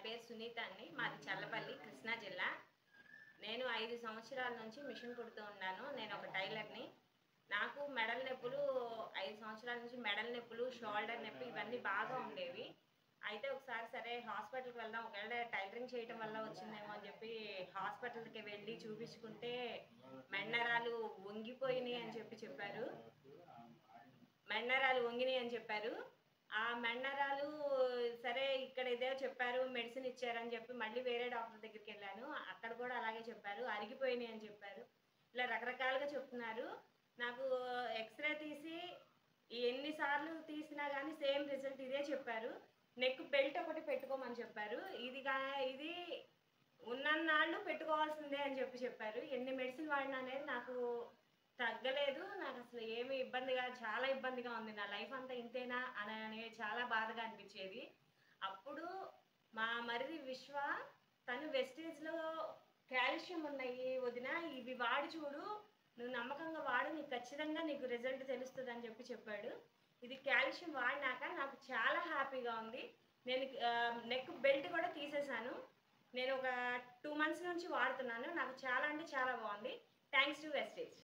పేరు సునీత అండి. మాది చల్లపల్లి, కృష్ణా జిల్లా. నేను 5 సంవత్సరాల నుంచి మిషన్ కుడుతూ ఉన్నాను. నేను ఒక టైలర్‌ని. నాకు మెడల నొప్పులు 5 సంవత్సరాల నుంచి మెడల నొప్పులు, షోల్డర్ నొప్పి ఇవన్నీ బాగా ఉండేవి. అయితే ఒకసారి సరే హాస్పిటల్‌కి వెళ్దాం. ఒకవేళ టైలరింగ్ చేయటం వల్ల వచ్చిందేమో అని చెప్పి హాస్పిటల్‌కి వెళ్ళి చూపించుకుంటే మెడ వంగిపోయినాయి అని చెప్పారు. మెడ వంగినాయి అని చెప్పారు. ఆ మెడ సరే ఇక్కడ ఇదే చెప్పారు, మెడిసిన్ ఇచ్చారని చెప్పి మళ్ళీ వేరే డాక్టర్ దగ్గరికెళ్ళాను. అక్కడ కూడా అలాగే చెప్పారు. అరిగిపోయినాయి అని చెప్పారు. ఇలా రకరకాలుగా చెప్తున్నారు. నాకు ఎక్స్‌రే తీసి ఎన్ని సార్లు తీసినా గానీ సేమ్ రిజల్ట్ ఇదే చెప్పారు. నెక్ బెల్ట్ ఒకటి పెట్టుకోమని చెప్పారు. ఇది ఉన్నన్నాళ్ళు పెట్టుకోవాల్సిందే అని చెప్పారు. ఎన్ని మెడిసిన్ వాడినా అనేది నాకు తగ్గలేదు. నాకసలు ఏమి చాలా ఇబ్బందిగా ఉంది. నా లైఫ్ అంతా ఇంతేనా అని చాలా బాధగా అనిపిచ్చేది. అప్పుడు మా మరిది విశ్వ తను వెస్టీజ్‌లో కాల్షియం ఉన్నాయి వదిన, ఇవి వాడి చూడు, నువ్వు నమ్మకంగా వాడు, నీకు ఖచ్చితంగా నీకు రిజల్ట్ తెలుస్తదని చెప్పాడు. ఇది కాల్షియం వాడినాక నాకు చాలా హ్యాపీగా ఉంది. నేను నెక్ బెల్ట్ కూడా తీసేసాను. నేను ఒక 2 మంత్స్ నుంచి వాడుతున్నాను. నాకు చాలా అంటే చాలా బాగుంది. Thanks to Vestige.